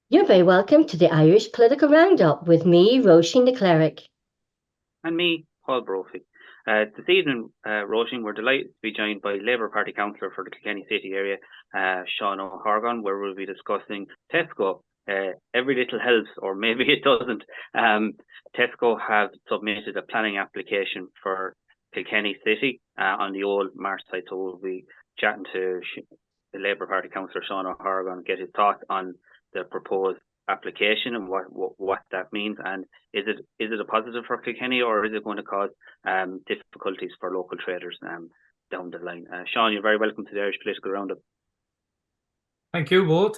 You're very welcome to the Irish Political Roundup with me, Roisin the Cleric. And me, Paul Brophy. This evening, Roisin, we're delighted to be joined by Labour Party Councillor for the Kilkenny City area, Seán Ó, where we'll be discussing Tesco. Every little helps, or maybe it doesn't. Tesco have submitted a planning application for Kilkenny City on the Old Mart site, so we'll be chatting to the Labour Party Councillor Seán Ó, get his thoughts on the proposed application and what that means, and is it a positive for Kilkenny, or is it going to cause difficulties for local traders down the line? Seán, you're very welcome to the Irish Political Roundup. Thank you both.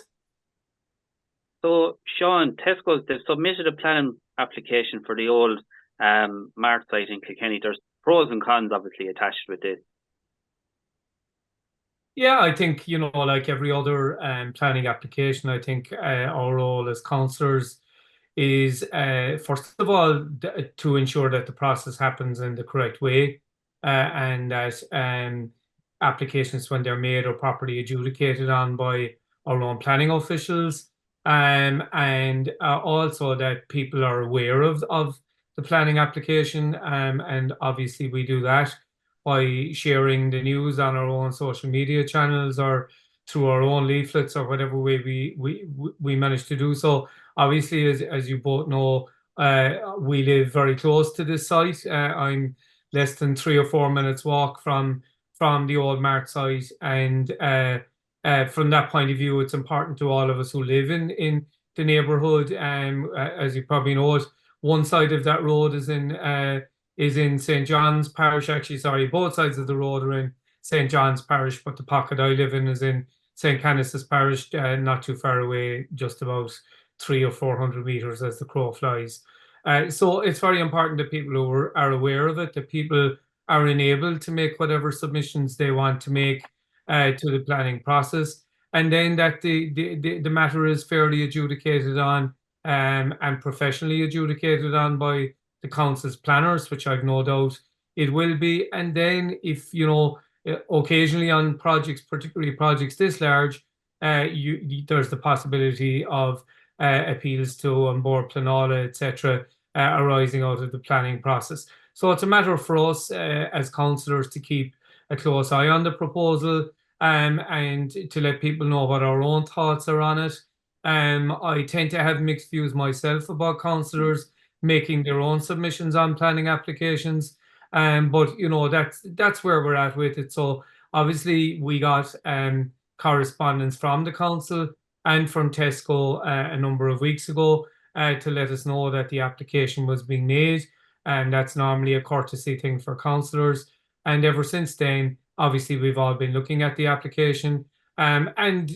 So Seán, they've submitted a planning application for the old Mart site in Kilkenny. There's pros and cons obviously attached with this. Yeah, I think, like every other planning application, I think our role as councillors is, first of all, to ensure that the process happens in the correct way and that applications, when they're made, are properly adjudicated on by our own planning officials, and also that people are aware of the planning application, and obviously we do that by sharing the news on our own social media channels or through our own leaflets or whatever way we manage to do so. Obviously, as you both know, we live very close to this site. I'm less than 3 or 4 minutes walk from the old Mart site, and from that point of view, it's important to all of us who live in the neighbourhood. As you probably know, one side of that road is in St. John's Parish. Actually, sorry, both sides of the road are in St. John's Parish, but the pocket I live in is in St. Canice's Parish, not too far away, just about 300 or 400 metres as the crow flies. So it's very important that people who are aware of it, that people are enabled to make whatever submissions they want to make to the planning process, and then that the matter is fairly adjudicated on and professionally adjudicated on by the council's planners, which I've no doubt it will be. And then if, occasionally on projects, particularly projects this large, there's the possibility of appeals to Bord Pleanála, etc., arising out of the planning process. So it's a matter for us as councillors to keep a close eye on the proposal and to let people know what our own thoughts are on it. I tend to have mixed views myself about councillors making their own submissions on planning applications, but that's where we're at with it. So obviously we got correspondence from the council and from Tesco a number of weeks ago to let us know that the application was being made, and that's normally a courtesy thing for councillors. And ever since then, obviously we've all been looking at the application, and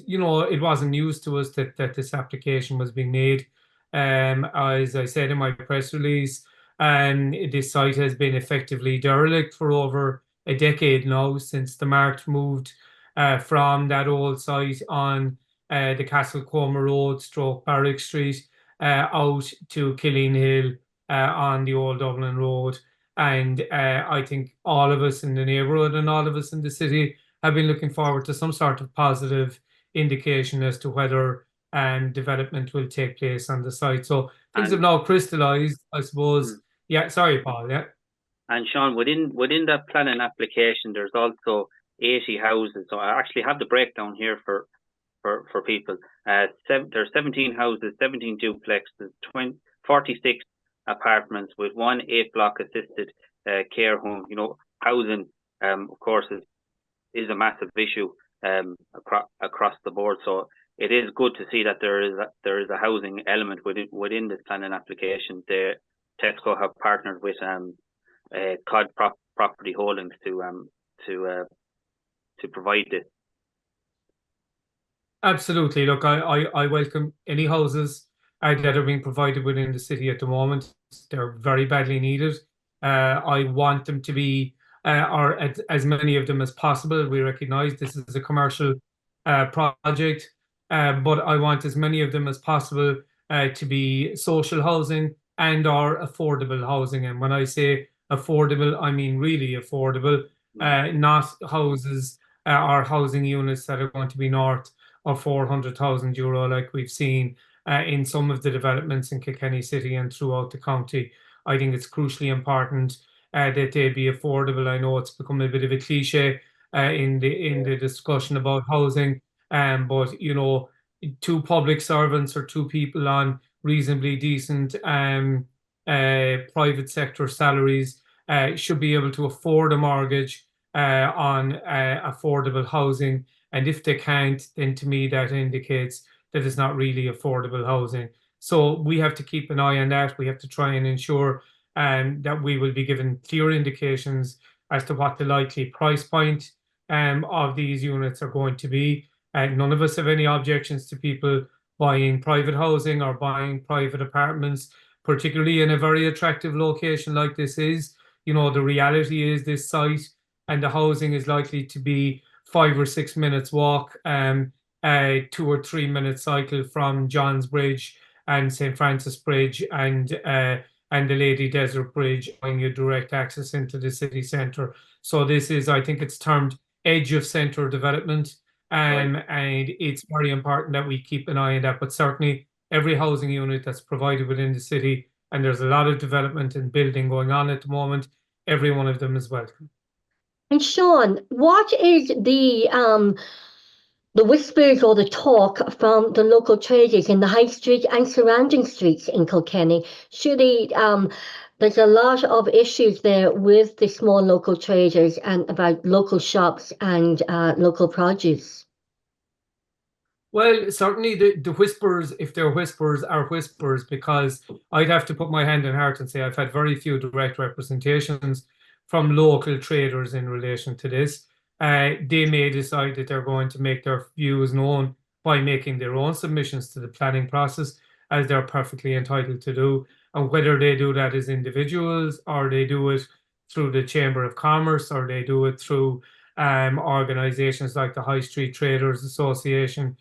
it wasn't news to us that this application was being made. As I said in my press release, this site has been effectively derelict for over a decade now, since the Mart moved from that old site on the Castlecombe Road / Barrack Street out to Killeen Hill on the old Dublin Road. And I think all of us in the neighbourhood and all of us in the city have been looking forward to some sort of positive indication as to whether development will take place on the site. So things have now crystallised, I suppose. Yeah, sorry, Paul. Yeah. And Seán, within that planning application, there's also 80 houses. So I actually have the breakdown here for people. There's 17 houses, 17 duplexes, 46 apartments with one 8-block assisted care home. Housing, of course, is a massive issue across the board. So it is good to see that there is a housing element within this planning application. Tesco have partnered with COD Property Holdings to provide this. Absolutely. Look, I welcome any houses that are being provided within the city at the moment. They're very badly needed. I want them to be, or as many of them as possible. We recognise this is a commercial project, but I want as many of them as possible to be social housing and or affordable housing. And when I say affordable, I mean really affordable, not houses or housing units that are going to be north of €400,000 like we've seen in some of the developments in Kilkenny City and throughout the county. I think it's crucially important that they be affordable. I know it's become a bit of a cliche in the discussion about housing, but you know, two public servants or two people on reasonably decent private sector salaries should be able to afford a mortgage on affordable housing. And if they can't, then to me that indicates that it's not really affordable housing. So we have to keep an eye on that. We have to try and ensure that we will be given clear indications as to what the likely price point of these units are going to be. And none of us have any objections to people buying private housing or buying private apartments, particularly in a very attractive location like this is. You know, the reality is this site and the housing is likely to be 5 or 6 minutes walk, 2 or 3 minute cycle from John's Bridge and St. Francis Bridge and the Lady Desert Bridge, giving you direct access into the city centre. So this is, I think it's termed edge of centre development. And it's very important that we keep an eye on that. But certainly every housing unit that's provided within the city, and there's a lot of development and building going on at the moment, every one of them is welcome. And Sean, what is the whispers or the talk from the local traders in the high street and surrounding streets in Kilkenny? There's a lot of issues there with the small local traders and about local shops and local produce. Well, certainly the whispers, if they're whispers, are whispers, because I'd have to put my hand on heart and say I've had very few direct representations from local traders in relation to this. They may decide that they're going to make their views known by making their own submissions to the planning process, as they're perfectly entitled to do. And whether they do that as individuals, or they do it through the Chamber of Commerce, or they do it through organisations like the High Street Traders Association,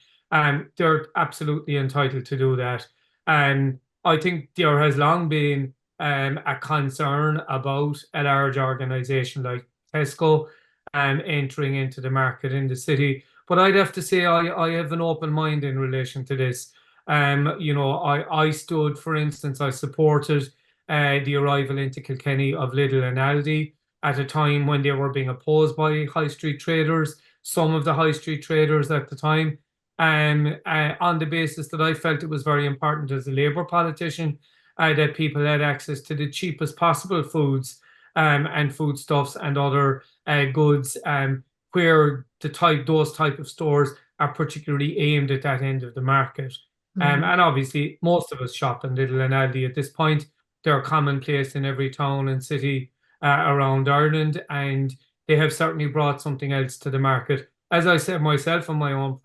they're absolutely entitled to do that. And I think there has long been a concern about a large organisation like Tesco entering into the market in the city. But I'd have to say I have an open mind in relation to this. You know, I stood, for instance, I supported the arrival into Kilkenny of Lidl and Aldi at a time when they were being opposed by high street traders, some of the high street traders at the time, on the basis that I felt it was very important as a Labour politician that people had access to the cheapest possible foods and foodstuffs and other goods, where those type of stores are particularly aimed at that end of the market. And obviously, most of us shop in Lidl and Aldi at this point. They're commonplace in every town and city around Ireland, and they have certainly brought something else to the market. As I said myself in my own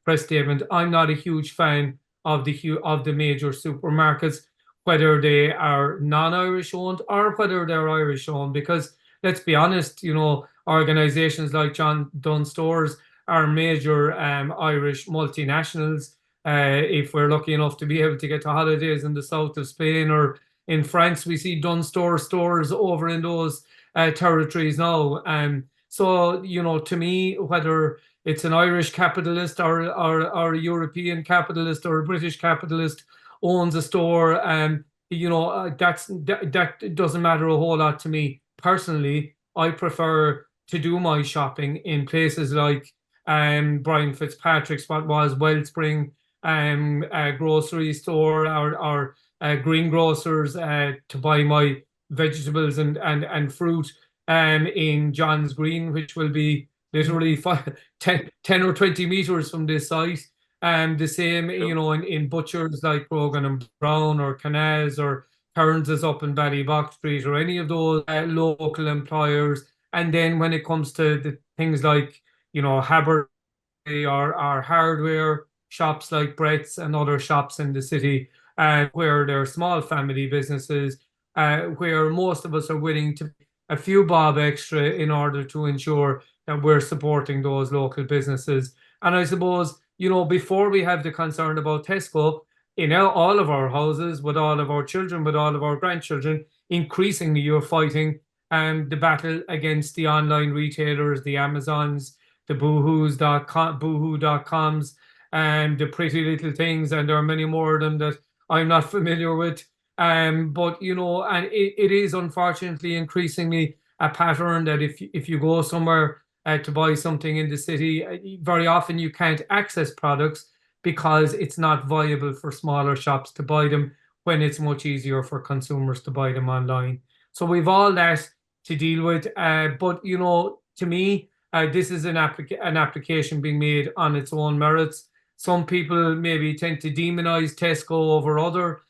press statement, I'm not a huge fan of the major supermarkets, whether they are non-Irish owned or whether they're Irish owned, because let's be honest, you know, organisations like John Dunn Stores are major Irish multinationals. If we're lucky enough to be able to get to holidays in the south of Spain or in France, we see Dunn stores over in those territories now. So, you know, to me, whether it's an Irish capitalist or a European capitalist or a British capitalist owns a store, you know, that doesn't matter a whole lot to me. Personally, I prefer to do my shopping in places like Brian Fitzpatrick's, what was Wellspring grocery store, or greengrocers to buy my vegetables and fruit in John's Green, which will be literally 10 or 20 meters from this site. The same, you know, in butchers like Brogan and Brown or Canals or Kearns is up in Ballybox Street, or any of those local employers. And then when it comes to the things like, you know, Haber or hardware shops like Brett's and other shops in the city, where they're small family businesses, where most of us are willing to a few bob extra in order to ensure that we're supporting those local businesses. And I suppose, you know, before we have the concern about Tesco, in all of our houses, with all of our children, with all of our grandchildren, increasingly you're fighting the battle against the online retailers, the Amazons, the Boohoo.coms, the pretty little things, and there are many more of them that I'm not familiar with. But you know, and it is unfortunately increasingly a pattern that if you go somewhere to buy something in the city, very often you can't access products because it's not viable for smaller shops to buy them when it's much easier for consumers to buy them online. So we've all that to deal with. But you know, to me, this is an application being made on its own merits. Some people maybe tend to demonize Tesco over other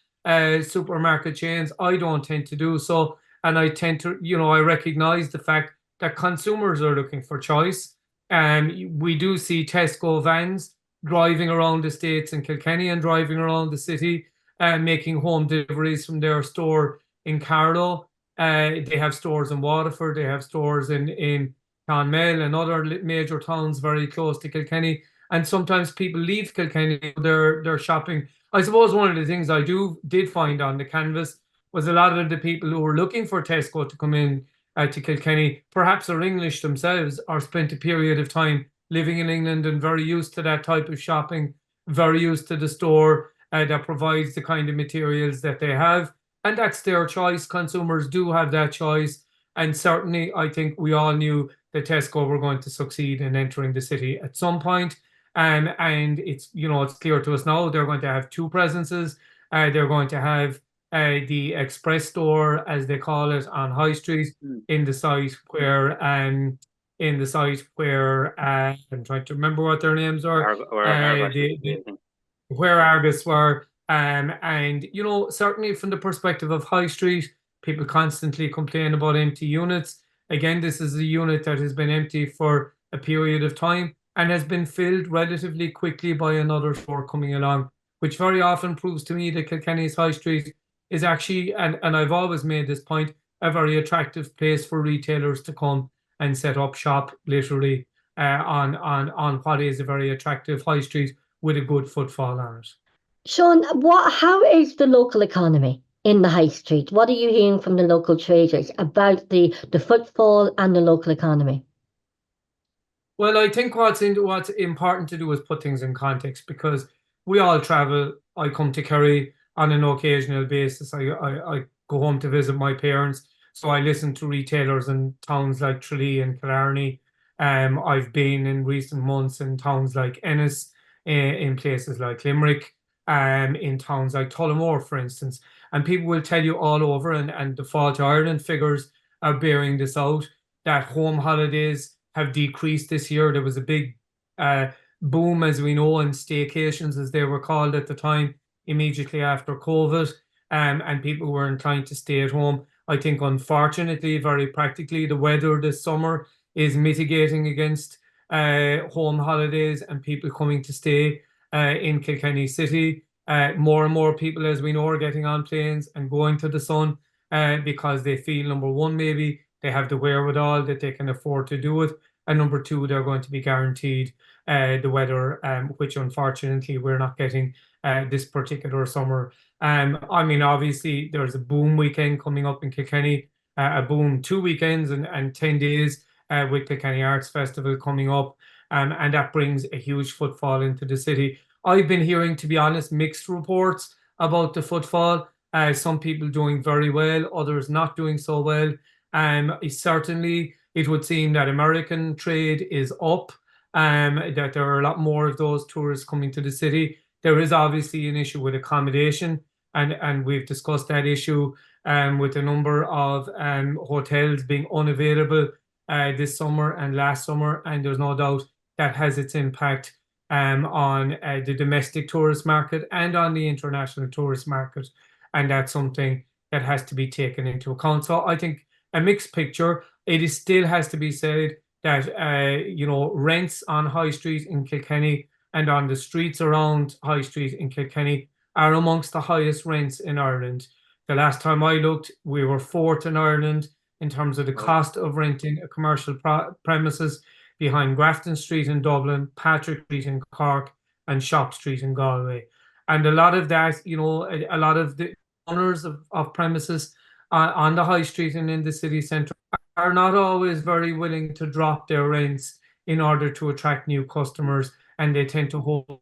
supermarket chains. I don't tend to do so. And I tend to, you know, I recognize the fact that consumers are looking for choice. And we do see Tesco vans driving around the States and Kilkenny and driving around the city and making home deliveries from their store in Carlow. They have stores in Waterford, they have stores in Clonmel and other major towns very close to Kilkenny. And sometimes people leave Kilkenny, they're shopping. I suppose one of the things I did find on the canvas was a lot of the people who were looking for Tesco to come in to Kilkenny, perhaps are English themselves or spent a period of time living in England and very used to that type of shopping, very used to the store that provides the kind of materials that they have. And that's their choice. Consumers do have that choice. And certainly, I think we all knew that Tesco were going to succeed in entering the city at some point. And it's, you know, it's clear to us now they're going to have two presences. They're going to have the express store, as they call it, on High Street in the site where I'm trying to remember what their names are. Where Argos were. And you know, certainly from the perspective of High Street, people constantly complain about empty units. Again, this is a unit that has been empty for a period of time and has been filled relatively quickly by another store coming along, which very often proves to me that Kilkenny's High Street is actually, and I've always made this point, a very attractive place for retailers to come and set up shop, literally, on what is a very attractive high street with a good footfall on it. Sean, how is the local economy in the high street? What are you hearing from the local traders about the footfall and the local economy? Well, I think what's important to do is put things in context, because we all travel. I come to Kerry on an occasional basis. I go home to visit my parents, so I listen to retailers in towns like Tralee and Killarney. I've been in recent months in towns like Ennis, in places like Limerick, in towns like Tullamore, for instance. And people will tell you all over, and the Fáilte Ireland figures are bearing this out, that home holidays have decreased this year. There was a big boom, as we know, in staycations, as they were called at the time, immediately after COVID, and people were inclined to stay at home. I think, unfortunately, very practically, the weather this summer is mitigating against home holidays and people coming to stay in Kilkenny City. More and more people, as we know, are getting on planes and going to the sun because they feel, number one, maybe they have the wherewithal that they can afford to do it, and number two, they're going to be guaranteed the weather, which unfortunately we're not getting this particular summer. I mean, obviously, there's a boom weekend coming up in Kilkenny, a boom 2 weekends and 10 days with Kilkenny Arts Festival coming up, and that brings a huge footfall into the city. I've been hearing, to be honest, mixed reports about the footfall. Some people doing very well, others not doing so well. Certainly, it would seem that American trade is up, that there are a lot more of those tourists coming to the city. There is obviously an issue with accommodation, and we've discussed that issue with a number of hotels being unavailable this summer and last summer, and there's no doubt that has its impact on the domestic tourist market and on the international tourist market, and that's something that has to be taken into account. So I think a mixed picture. It still has to be said that you know, rents on High Street in Kilkenny and on the streets around High Street in Kilkenny are amongst the highest rents in Ireland. The last time I looked, we were fourth in Ireland in terms of the cost of renting a commercial premises, behind Grafton Street in Dublin, Patrick Street in Cork, and Shop Street in Galway. And a lot of that, you know, a lot of the owners of premises on the High Street and in the city centre are not always very willing to drop their rents in order to attract new customers. and they tend to hold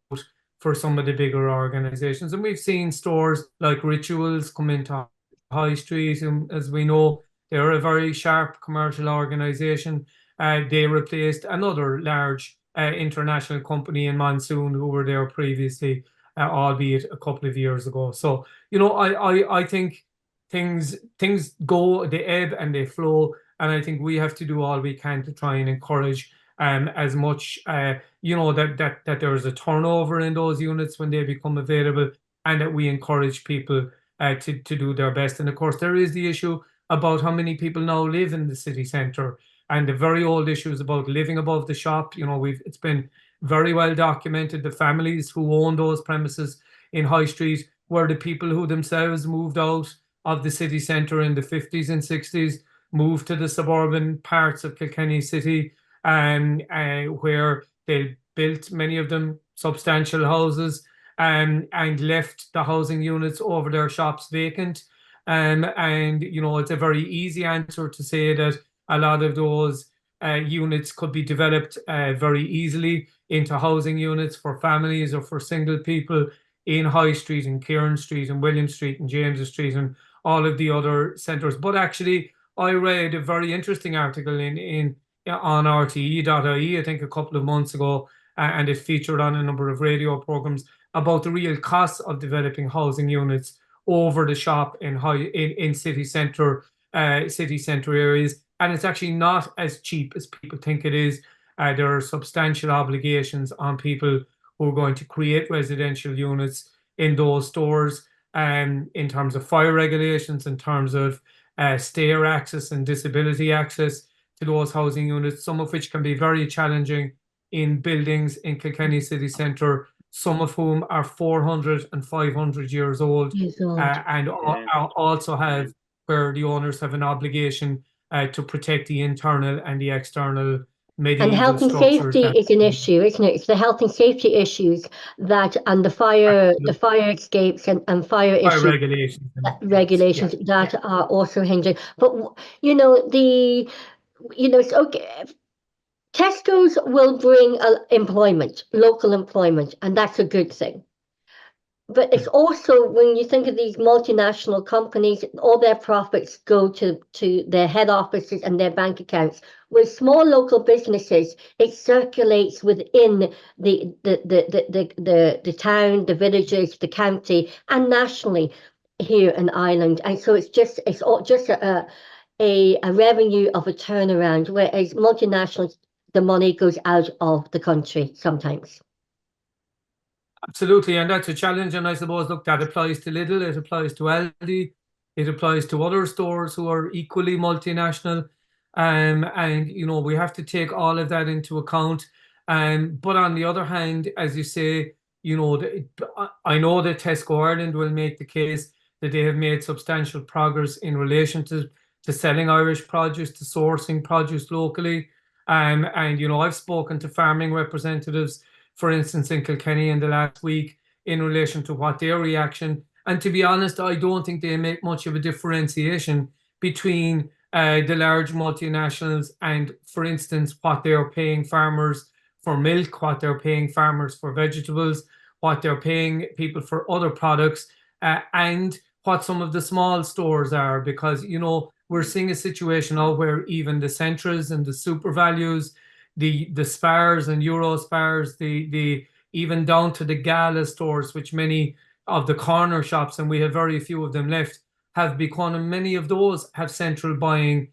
for some of the bigger organizations. And we've seen stores like Rituals come into High Street, and as we know, they're a very sharp commercial organization. They replaced another large international company in Monsoon who were there previously, albeit a couple of years ago. So, I think things go, they ebb and they flow, and I think we have to do all we can to try and encourage as much that there is a turnover in those units when they become available, and that we encourage people to do their best. And of course, there is the issue about how many people now live in the city centre, and the very old issues about living above the shop. It's been very well documented. The families who own those premises in High Street were the people who themselves moved out of the city centre in the 50s and 60s, moved to the suburban parts of Kilkenny City, where they built, many of them, substantial houses, and left the housing units over their shops vacant. It's a very easy answer to say that a lot of those units could be developed very easily into housing units for families or for single people in High Street and Kieran Street and William Street and James Street and all of the other centres. But actually, I read a very interesting article on RTE.ie, I think a couple of months ago, and it featured on a number of radio programmes about the real costs of developing housing units over the shop in city centre areas, and it's actually not as cheap as people think it is. There are substantial obligations on people who are going to create residential units in those stores, in terms of fire regulations, in terms of stair access and disability access to those housing units, some of which can be very challenging in buildings in Kilkenny City Centre, some of whom are 400 and 500 years old, and also have where the owners have an obligation to protect the internal and the external medieval and health and safety is an issue, isn't it? It's the health and safety issues and the fire escapes and fire issues, regulations that are also hindering. But it's okay. Tesco's will bring employment, local employment, and that's a good thing. But it's also, when you think of these multinational companies, all their profits go to their head offices and their bank accounts. With small local businesses, it circulates within the town, the villages, the county, and nationally here in Ireland. And so it's just a revenue of a turnaround, whereas multinationals, the money goes out of the country sometimes. Absolutely, and that's a challenge. And I suppose, look, that applies to Lidl, it applies to Aldi, it applies to other stores who are equally multinational. And we have to take all of that into account. But on the other hand, as you say, I know that Tesco Ireland will make the case that they have made substantial progress in relation to selling Irish produce, to sourcing produce locally. I've spoken to farming representatives, for instance, in Kilkenny in the last week, in relation to what their reaction. And to be honest, I don't think they make much of a differentiation between the large multinationals and, for instance, what they're paying farmers for milk, what they're paying farmers for vegetables, what they're paying people for other products, and what some of the small stores are. Because, we're seeing a situation now where even the Centras and the super values, the Spars and Euro Spars, the even down to the gala stores, which many of the corner shops, and we have very few of them left, have become, and many of those have central buying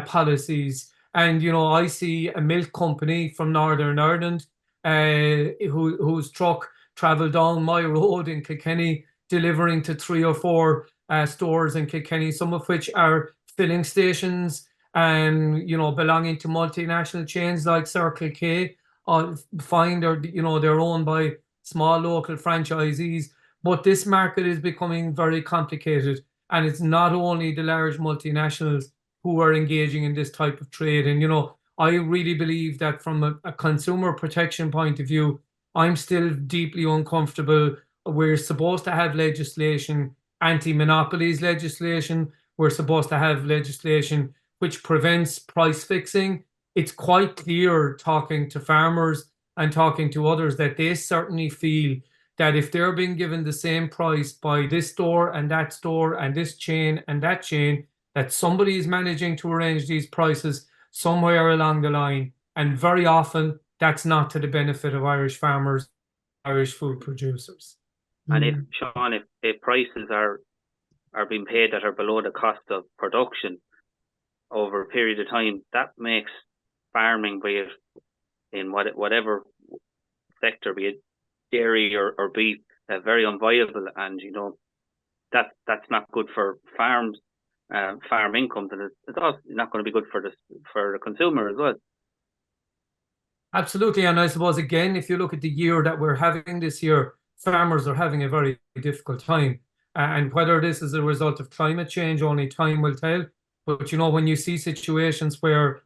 policies. And I see a milk company from Northern Ireland whose truck travelled down my road in Kilkenny, delivering to 3 or 4 stores in Kilkenny, some of which are filling stations, belonging to multinational chains like Circle K. They're owned by small local franchisees. But this market is becoming very complicated, and it's not only the large multinationals who are engaging in this type of trade. And I really believe that from a consumer protection point of view, I'm still deeply uncomfortable. We're supposed to have legislation, anti-monopolies legislation. We're supposed to have legislation which prevents price fixing. It's quite clear, talking to farmers and talking to others that they certainly feel that if they're being given the same price by this store and this chain and that chain, that somebody is managing to arrange these prices somewhere along the line. And very often that's not to the benefit of Irish farmers, Irish food producers. And if, Sean, if prices are being paid that are below the cost of production over a period of time, that makes farming, be it in whatever sector, be it dairy or beef, very unviable. And that's not good for farm incomes, and it's also not going to be good for the consumer as well. Absolutely. And I suppose, again, if you look at the year that we're having this year, farmers are having a very difficult time. And whether this is a result of climate change, only time will tell. But, when you see situations where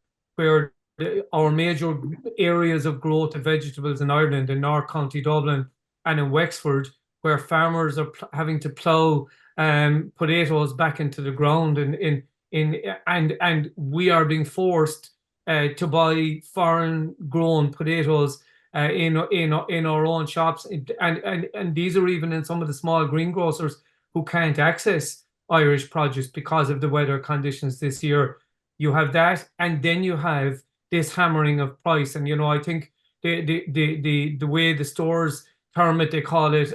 our major areas of growth of vegetables in Ireland, in North County Dublin and in Wexford, where farmers are having to plough potatoes back into the ground, and we are being forced to buy foreign grown potatoes in our own shops, and these are even in some of the small greengrocers who can't access Irish produce because of the weather conditions this year. You have that, and then you have this hammering of price. And I think the way the stores term it, they call it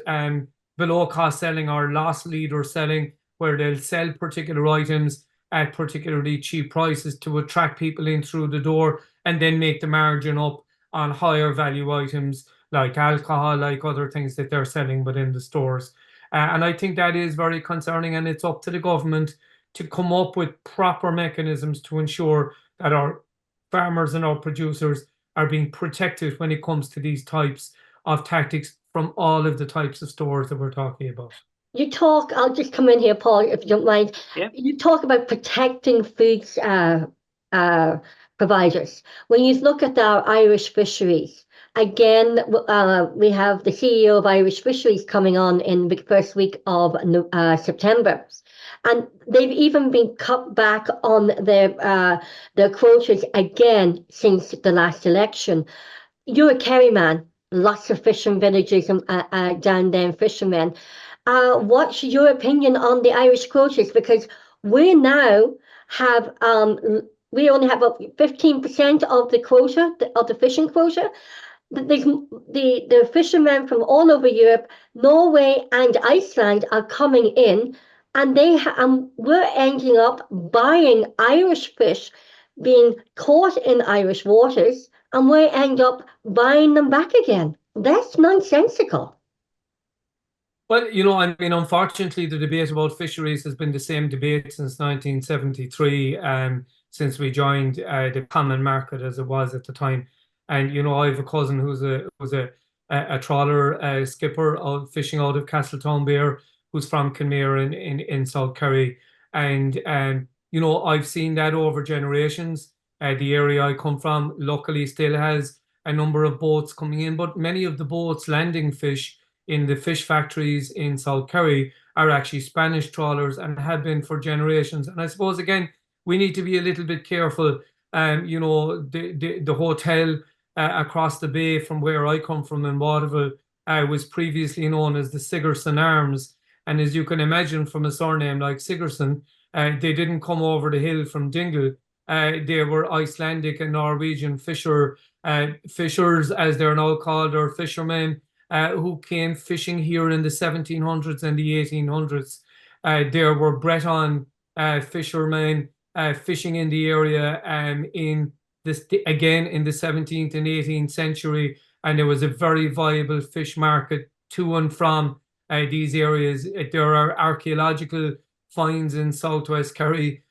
below cost selling or loss leader selling, where they'll sell particular items at particularly cheap prices to attract people in through the door and then make the margin up on higher value items like alcohol, like other things that they're selling within the stores. And I think that is very concerning, and it's up to the government to come up with proper mechanisms to ensure that our farmers and our producers are being protected when it comes to these types of tactics from all of the types of stores that we're talking about. I'll just come in here, Paul, if you don't mind. Yeah. You talk about protecting foods providers. When you look at our Irish fisheries, again, we have the CEO of Irish Fisheries coming on in the first week of September. And they've even been cut back on their quotas again since the last election. You're a Kerry man, lots of fishing villages down there and fishermen. What's your opinion on the Irish quotas? Because we now have we only have about 15% of the quota, of the fishing quota. The fishermen from all over Europe, Norway and Iceland are coming in, and we're ending up buying Irish fish being caught in Irish waters, and we end up buying them back again. That's nonsensical. Well, unfortunately, the debate about fisheries has been the same debate since 1973, since we joined the common market as it was at the time. And, I have a cousin who's a trawler skipper fishing out of Castletownbere, who's from Kenmare in South Kerry. And, I've seen that over generations. The area I come from luckily still has a number of boats coming in, but many of the boats landing fish in the fish factories in South Kerry are actually Spanish trawlers and have been for generations. And I suppose, again, we need to be a little bit careful. The hotel across the bay from where I come from in Waterville was previously known as the Sigerson Arms. And as you can imagine from a surname like Sigerson, they didn't come over the hill from Dingle. They were Icelandic and Norwegian fishers, as they're now called, or fishermen, who came fishing here in the 1700s and the 1800s. There were Breton fishermen fishing in the area in the 17th and 18th century, and there was a very viable fish market to and from these areas. There are archaeological finds in southwest Kerry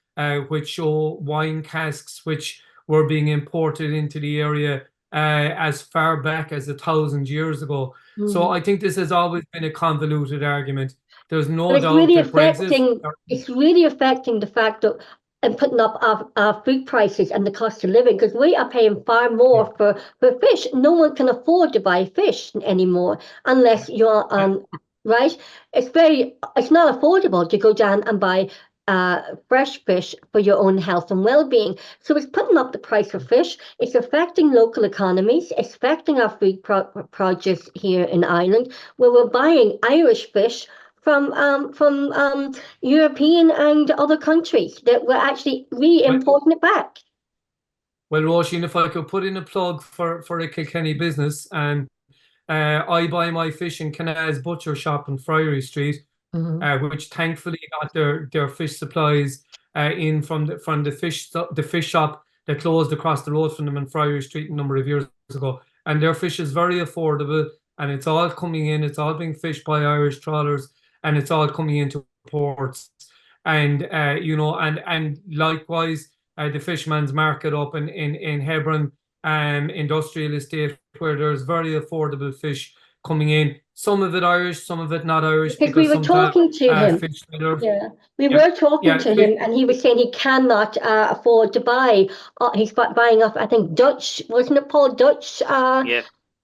which show wine casks which were being imported into the area as far back as 1,000 years ago. So I think this has always been a convoluted argument. There's no doubt that Brexit... It's really affecting the fact that and putting up our food prices and the cost of living, because we are paying far more for fish. No one can afford to buy fish anymore unless you're right. It's not affordable to go down and buy fresh fish for your own health and well-being. So it's putting up the price of fish. It's affecting local economies. It's affecting our food produce here in Ireland, where we're buying Irish fish from European and other countries that we're actually re-importing it back. Well, Roisin, if I could put in a plug for a Kilkenny business, and I buy my fish in Canal's Butcher Shop on Friary Street, which thankfully got their fish supplies in from the fish shop that closed across the road from them on Friary Street a number of years ago. And their fish is very affordable, and it's all coming in. It's all being fished by Irish trawlers, and it's all coming into ports. And and likewise, the Fisherman's Market up in Hebron Industrial Estate, where there's very affordable fish coming in. Some of it Irish, some of it not Irish. Because we were talking to him. We were talking to him, and he was saying he cannot afford to buy. He's buying off, I think, Dutch, wasn't it, Paul? Dutch,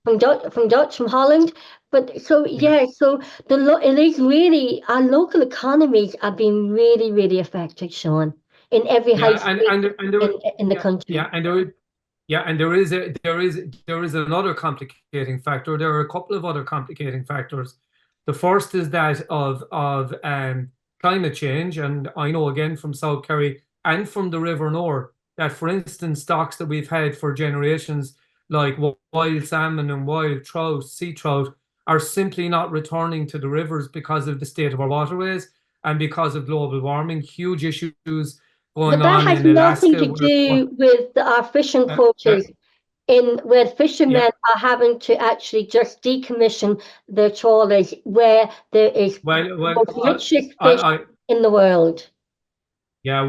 from Holland. But so so it is really, our local economies are being really, really affected, Seán, in every high street in the country. And there is another complicating factor. There are a couple of other complicating factors. The first is that of climate change, and I know again from South Kerry and from the River Nore that, for instance, stocks that we've had for generations, like wild salmon and wild trout, sea trout, are simply not returning to the rivers because of the state of our waterways and because of global warming. Huge issues going on in Alaska. But that has nothing to do with our fishing quotas, where fishermen are having to actually just decommission their trawlers, where there is the richest fish in the world. Yeah,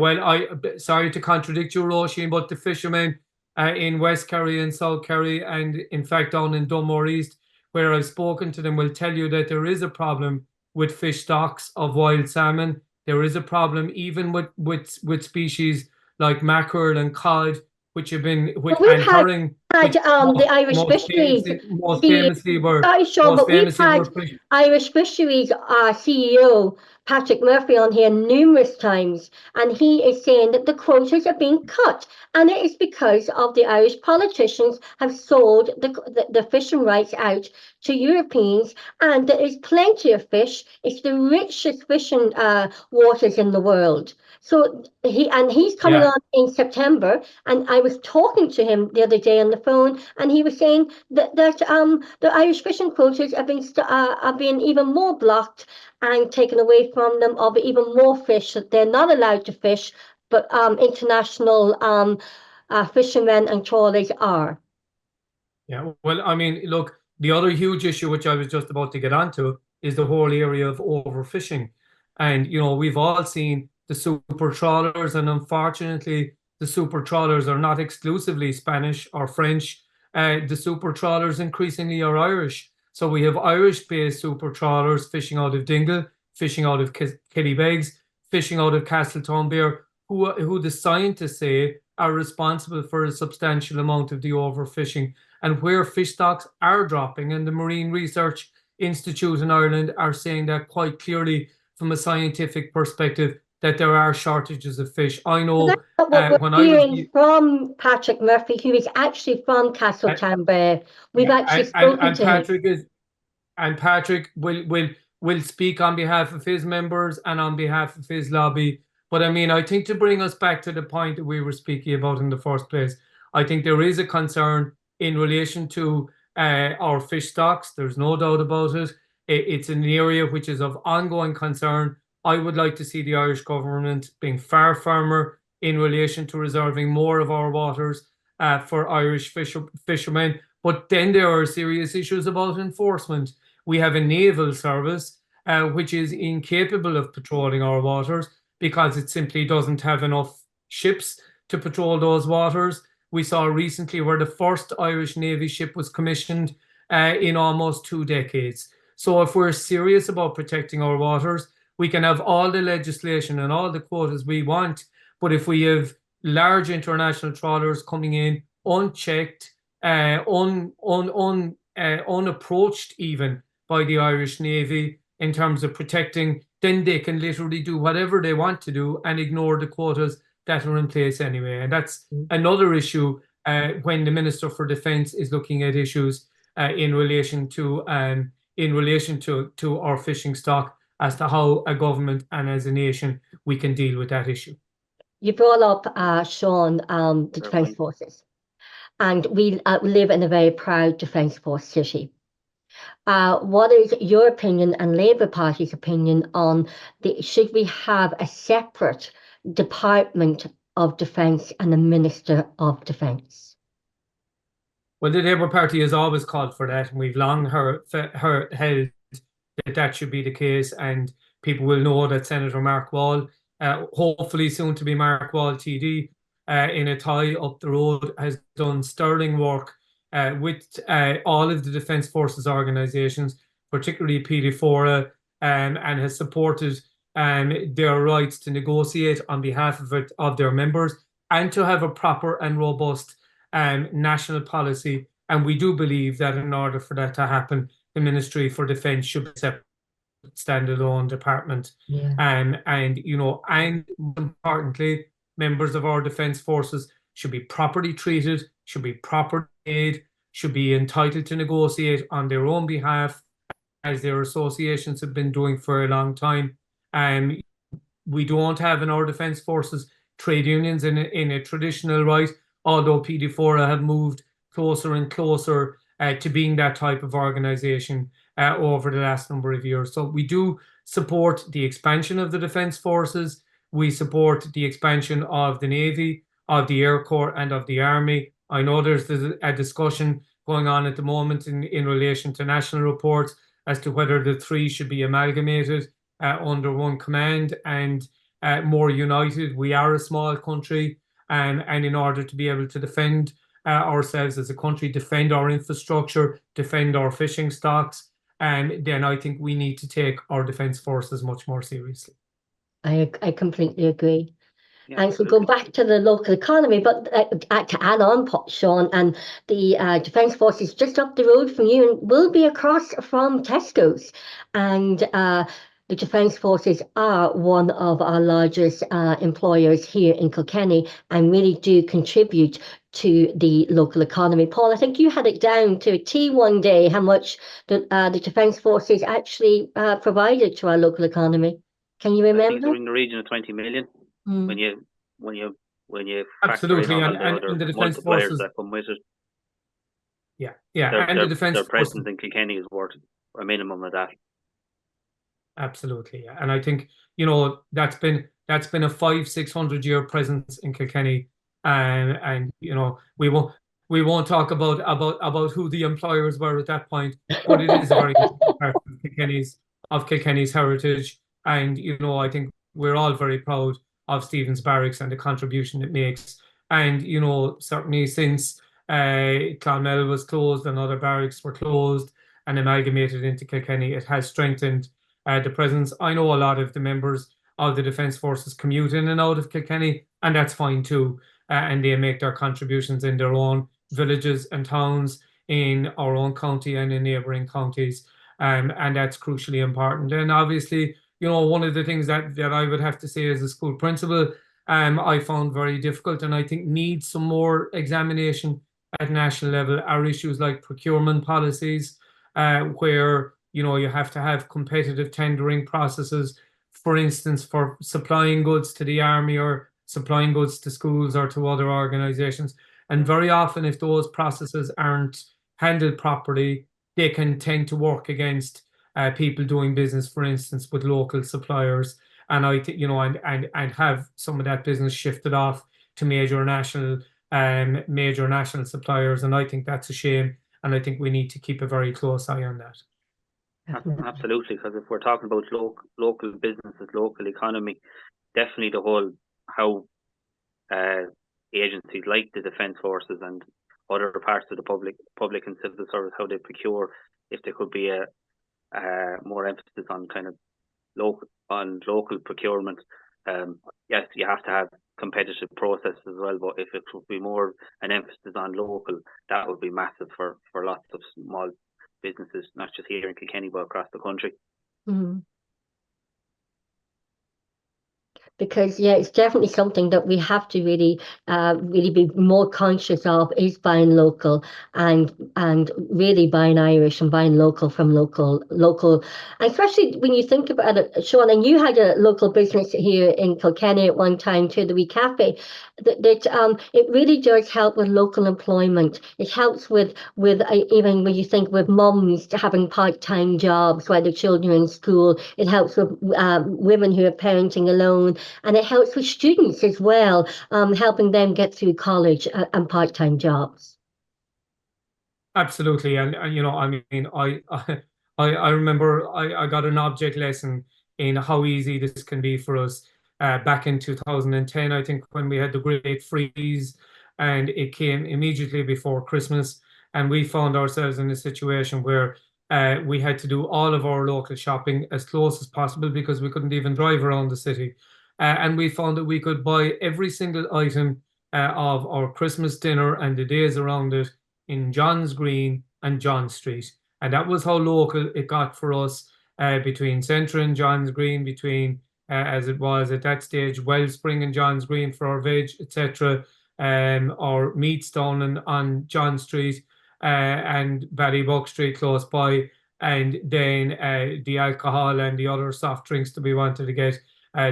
sorry to contradict you, Roisin, but the fishermen in West Kerry and South Kerry, and in fact down in Dunmore East, where I've spoken to them, will tell you that there is a problem with fish stocks of wild salmon. There is a problem even with species like mackerel and cod, which have been herring. The Irish Fisheries. Irish Fisheries CEO Patrick Murphy on here numerous times, and he is saying that the quotas are being cut, and it is because of the Irish politicians have sold the fishing rights out to Europeans, and there is plenty of fish. It's the richest fishing waters in the world. So he's coming on in September, and I was talking to him the other day on the phone, and he was saying that the Irish fishing quotas are being even more blocked and taken away from them, of even more fish that they're not allowed to fish, but international fishermen and trawlers are. Yeah, well, I mean, look, the other huge issue, which I was just about to get onto, is the whole area of overfishing. And, we've all seen the super trawlers, and unfortunately, the super trawlers are not exclusively Spanish or French. The super trawlers increasingly are Irish. So we have Irish-based super trawlers fishing out of Dingle, fishing out of Killybegs, fishing out of Castletownbere, who the scientists say are responsible for a substantial amount of the overfishing. And where fish stocks are dropping, and the Marine Research Institute in Ireland are saying that quite clearly from a scientific perspective, that there are shortages of fish. I know when I was from Patrick Murphy, who is actually from Castletownbere. We've actually spoken to him. And Patrick will speak on behalf of his members and on behalf of his lobby. But I mean, I think to bring us back to the point that we were speaking about in the first place, I think there is a concern in relation to our fish stocks. There's no doubt about it. It's an area which is of ongoing concern. I would like to see the Irish government being far firmer in relation to reserving more of our waters for Irish fishermen. But then there are serious issues about enforcement. We have a naval service which is incapable of patrolling our waters because it simply doesn't have enough ships to patrol those waters. We saw recently where the first Irish Navy ship was commissioned in almost 2 decades. So if we're serious about protecting our waters, we can have all the legislation and all the quotas we want, but if we have large international trawlers coming in unchecked, unapproached even by the Irish Navy, in terms of protecting, then they can literally do whatever they want to do and ignore the quotas that are in place anyway. And that's another issue when the Minister for Defence is looking at issues in relation to our fishing stock, as to how a government and as a nation we can deal with that issue. You brought up, Sean, the Defence Forces, and we live in a very proud Defence Force city. What is your opinion and Labour Party's opinion on should we have a separate Department of Defence and a Minister of Defence? Well, the Labour Party has always called for that, and we've long held that should be the case. And people will know that Senator Mark Wall, hopefully soon to be Mark Wall TD, in a tie up the road, has done sterling work with all of the Defence Forces organisations, particularly PD4, and has supported their rights to negotiate on behalf of their members and to have a proper and robust national policy. And we do believe that in order for that to happen, the Ministry for Defence should be a separate standalone department. Yeah. And more importantly, members of our Defence Forces should be properly treated, should be properly paid, should be entitled to negotiate on their own behalf, as their associations have been doing for a long time. We don't have in our Defence Forces trade unions in a traditional right, although PD4 have moved closer and closer to being that type of organisation over the last number of years. So we do support the expansion of the Defence Forces. We support the expansion of the Navy, of the Air Corps and of the Army. I know there's a discussion going on at the moment in relation to national reports as to whether the three should be amalgamated under one command and more united. We are a small country, and in order to be able to defend ourselves as a country, defend our infrastructure, defend our fishing stocks, then I think we need to take our Defence Forces much more seriously. I completely agree. Yeah, and so go back to the local economy, but to add on, Sean, and the Defence Forces just up the road from you and will be across from Tesco's. And the Defence Forces are one of our largest employers here in Kilkenny and really do contribute to the local economy. Paul, I think you had it down to a T one day how much the Defence Forces actually provided to our local economy. Can you remember? I think it's in the region of 20 million. When you absolutely, and the Defence Forces that come with it. And the Defence Forces, their presence in Kilkenny is worth a minimum of that. Absolutely, and I think that's been a 500-600 year presence in Kilkenny, and we won't talk about who the employers were at that point, but it is a very important part of Kilkenny's heritage, and I think we're all very proud of Stephen's Barracks and the contribution it makes. And certainly since Clonmel was closed and other barracks were closed and amalgamated into Kilkenny, it has strengthened the presence. I know a lot of the members of the Defence Forces commute in and out of Kilkenny, and that's fine too. And they make their contributions in their own villages and towns in our own county and in neighbouring counties. And that's crucially important. And obviously, one of the things that I would have to say as a school principal, I found very difficult and I think needs some more examination at national level are issues like procurement policies, where you have to have competitive tendering processes, for instance, for supplying goods to the army or supplying goods to schools or to other organisations. And very often, if those processes aren't handled properly, they can tend to work against people doing business, for instance, with local suppliers. And I think, and have some of that business shifted off to major national suppliers. And I think that's a shame. And I think we need to keep a very close eye on that. Absolutely, because if we're talking about local businesses, local economy, definitely the whole how agencies like the Defence Forces and other parts of the public and civil service, how they procure, if there could be a more emphasis on kind of local procurement. Yes, you have to have competitive processes as well, but if it would be more an emphasis on local, that would be massive for lots of small businesses, not just here in Kilkenny, but across the country. Mhm. Because yeah, it's definitely something that we have to really be more conscious of, is buying local and really buying Irish and buying local from local, and especially when you think about it, Sean, and you had a local business here in Kilkenny at one time too, the wee cafe. That it really does help with local employment. It helps with even when you think with mums having part-time jobs while their children are in school. It helps with women who are parenting alone. And it helps with students as well, helping them get through college and part-time jobs. Absolutely, and you know, I mean, I remember I got an object lesson in how easy this can be for us back in 2010, I think, when we had the great freeze, and it came immediately before Christmas, and we found ourselves in a situation where we had to do all of our local shopping as close as possible because we couldn't even drive around the city, and we found that we could buy every single item of our Christmas dinner and the days around it in John's Green and John Street. And that was how local it got for us, between Centre and John's Green, between, as it was at that stage, Wellspring and John's Green for our veg, etc., or Meatstone and on John Street, and Ballybuck Street close by, and then the alcohol and the other soft drinks that we wanted to get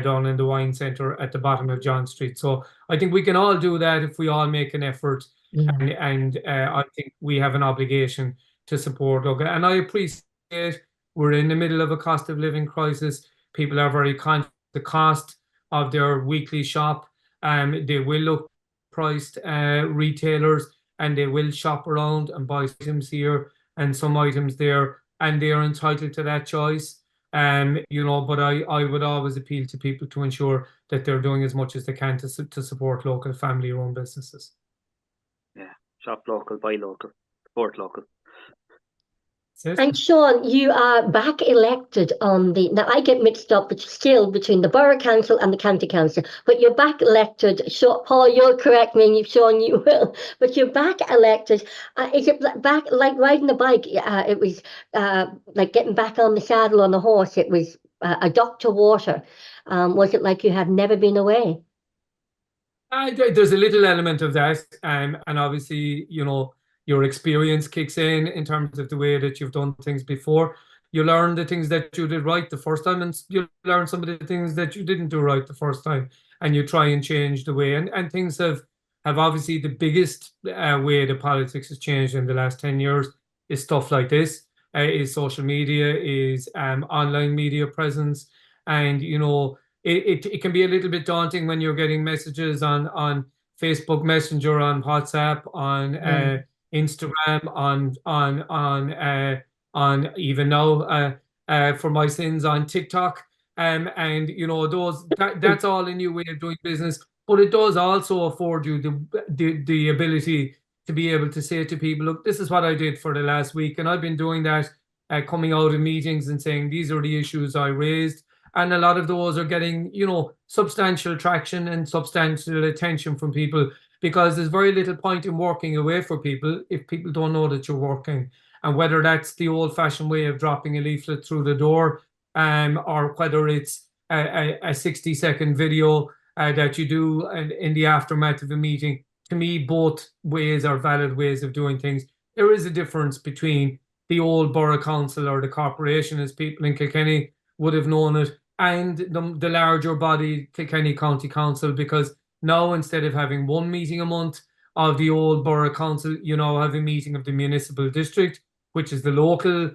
down in the wine centre at the bottom of John Street. So I think we can all do that if we all make an effort. Yeah. And I think we have an obligation to support local. And I appreciate we're in the middle of a cost of living crisis. People are very conscious of the cost of their weekly shop. They will look priced retailers, and they will shop around and buy items here and some items there, and they are entitled to that choice. You know, but I would always appeal to people to ensure that they're doing as much as they can to support local family-run businesses. Yeah, shop local, buy local, support local. And Sean, you are back elected on the, now I get mixed up, but still between the Borough Council and the County Council, but you're back elected. Sean, Paul, you'll correct me, and Sean, you will, but you're back elected. Is it back like riding a bike? It was like getting back on the saddle on the horse. It was a duck to water. Was it like you had never been away? There's a little element of that, and obviously, you know, your experience kicks in terms of the way that you've done things before. You learn the things that you did right the first time, and you learn some of the things that you didn't do right the first time, and you try and change the way. And things have obviously, the biggest way the politics has changed in the last 10 years is stuff like this, is social media, is online media presence, and you know, it can be a little bit daunting when you're getting messages on Facebook Messenger, on WhatsApp, on Instagram, on even now, for my sins, on TikTok, and you know, that's all a new way of doing business, but it does also afford you the ability to be able to say to people, look, this is what I did for the last week, and I've been doing that, coming out of meetings and saying these are the issues I raised. And a lot of those are getting, you know, substantial traction and substantial attention from people, because there's very little point in working away for people if people don't know that you're working. And whether that's the old-fashioned way of dropping a leaflet through the door, or whether it's a 60-second video that you do in the aftermath of a meeting, to me, both ways are valid ways of doing things. There is a difference between the old borough council, or the corporation as people in Kilkenny would have known it, and the larger body, Kilkenny County Council, because now, instead of having one meeting a month of the old borough council, you now have a meeting of the municipal district, which is the local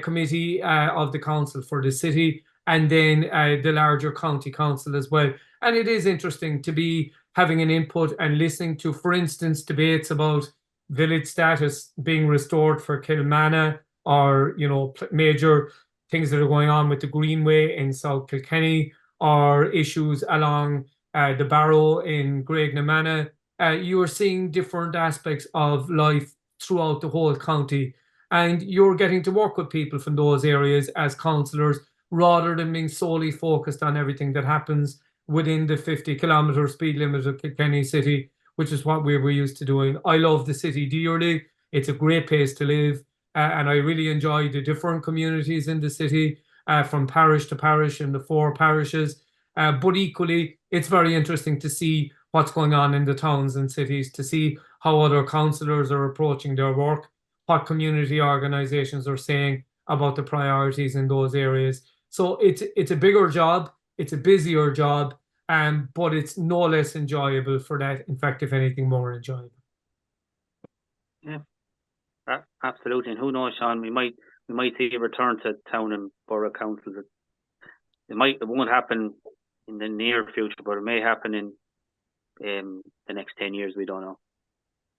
committee of the council for the city, and then the larger county council as well. And it is interesting to be having an input and listening to, for instance, debates about village status being restored for Kilmanagh, or, you know, major things that are going on with the Greenway in South Kilkenny, or issues along the Barrow in Graignamanagh. You are seeing different aspects of life throughout the whole county, and you're getting to work with people from those areas as councillors, rather than being solely focused on everything that happens within the 50-kilometre speed limit of Kilkenny City, which is what we were used to doing. I love the city dearly. It's a great place to live. And I really enjoy the different communities in the city. from parish to parish in the 4 parishes. But equally, it's very interesting to see what's going on in the towns and cities, to see how other councillors are approaching their work, what community organisations are saying about the priorities in those areas. So it's a bigger job, it's a busier job, but it's no less enjoyable for that. In fact, if anything, more enjoyable. Yeah, absolutely. And who knows, Sean, we might see a return to town and borough councils. It won't happen in the near future, but it may happen in the next 10 years. We don't know.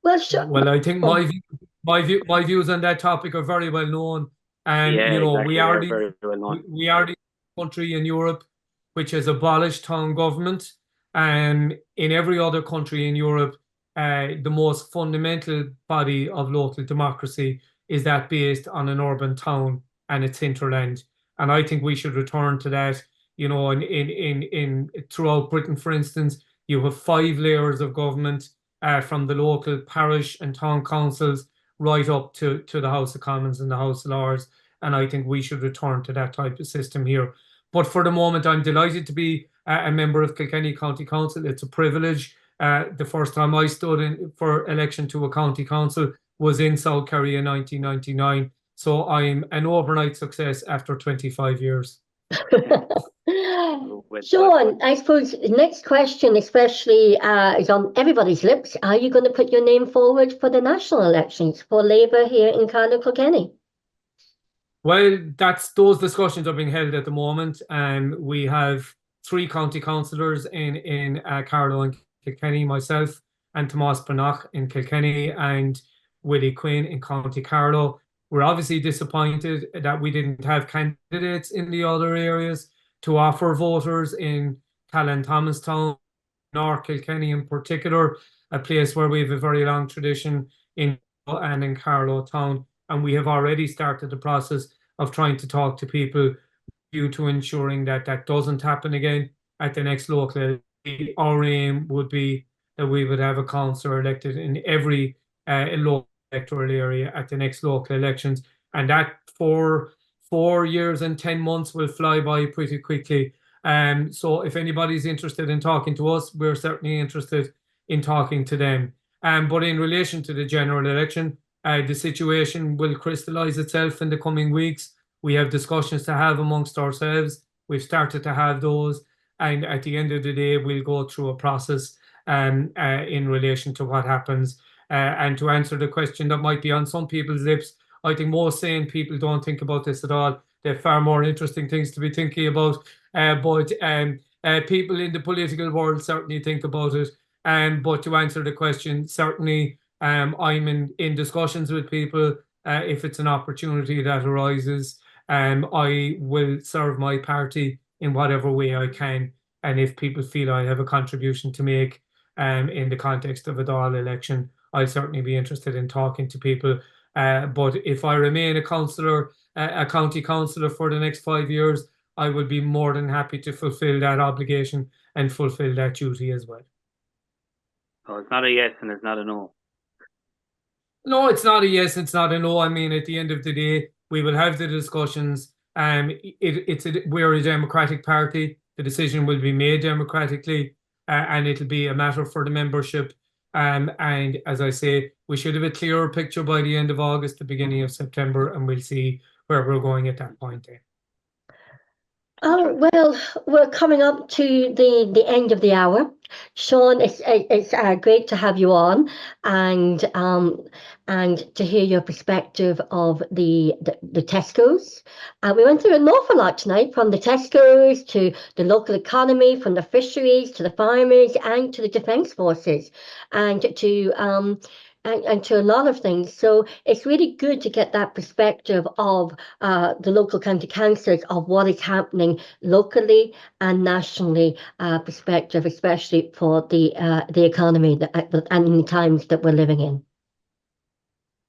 Well, sure. Well, I think my views on that topic are very well known, and Yeah, you know, exactly. we are the country in Europe which has abolished town government, and in every other country in Europe, the most fundamental body of local democracy is that based on an urban town and its hinterland, and I think we should return to that. You know, in throughout Britain, for instance, you have 5 layers of government, from the local parish and town councils right up to the House of Commons and the House of Lords. And I think we should return to that type of system here. But for the moment, I'm delighted to be a member of Kilkenny County Council. It's a privilege. The first time I stood in for election to a county council was in South Kerry in 1999. So I'm an overnight success after 25 years. Sean, I suppose the next question especially is on everybody's lips. Are you going to put your name forward for the national elections for Labour here in County Kilkenny? Well, those discussions are being held at the moment. We have 3 county councillors in Carlow and Kilkenny, myself and Tomás Banach in Kilkenny, and Willie Quinn in County Carlow. We're obviously disappointed that we didn't have candidates in the other areas to offer voters in Callan-Thomastown, North Kilkenny in particular, a place where we have a very long tradition in and in Carlow town. And we have already started the process of trying to talk to people due to ensuring that that doesn't happen again at the next local. Our aim would be that we would have a councillor elected in every local electoral area at the next local elections, and that for 4 years and 10 months will fly by pretty quickly. So if anybody's interested in talking to us, we're certainly interested in talking to them. But in relation to the general election, the situation will crystallise itself in the coming weeks. We have discussions to have amongst ourselves. We've started to have those, and at the end of the day, we'll go through a process in relation to what happens. And to answer the question that might be on some people's lips, I think most sane people don't think about this at all. They have far more interesting things to be thinking about. But people in the political world certainly think about it. But to answer the question, certainly I'm in discussions with people. If it's an opportunity that arises, I will serve my party in whatever way I can. And if people feel I have a contribution to make in the context of a Dáil election, I'll certainly be interested in talking to people. But if I remain a councillor, a county councillor for the next 5 years, I will be more than happy to fulfil that obligation and fulfil that duty as well. So it's not a yes and it's not a no. No, it's not a yes, it's not a no. I mean, at the end of the day, we will have the discussions. We're a democratic party. The decision will be made democratically, and it'll be a matter for the membership. And as I say, we should have a clearer picture by the end of August, the beginning of September, and we'll see where we're going at that point then. Oh, well, we're coming up to the end of the hour. Sean, it's great to have you on and to hear your perspective of the Tesco's. We went through an awful lot tonight, from the Tesco's to the local economy, from the fisheries to the farmers and to the defence forces, and to a lot of things. So it's really good to get that perspective of the local county councillors, of what is happening locally and nationally, perspective, especially for the economy and in the times that we're living in.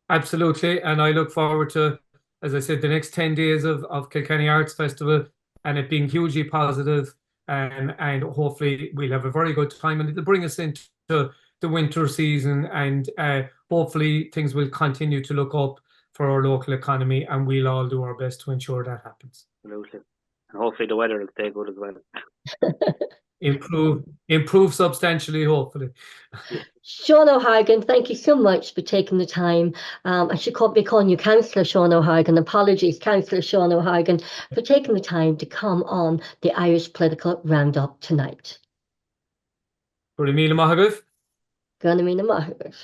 Absolutely, and I look forward to, as I said, the next 10 days of Kilkenny Arts Festival, and it being hugely positive, and hopefully we'll have a very good time, and it'll bring us into the winter season, and hopefully things will continue to look up for our local economy, and we'll all do our best to ensure that happens. Absolutely. And hopefully the weather will stay good as well. Improve substantially, hopefully. Seán O'Hargan, thank you so much for taking the time. I should be calling you Councillor Seán O'Hargan. Apologies, Councillor Seán O'Hargan, for taking the time to come on the Irish Political Roundup tonight. Gurmíle maithagah. Gurmíle maithagah.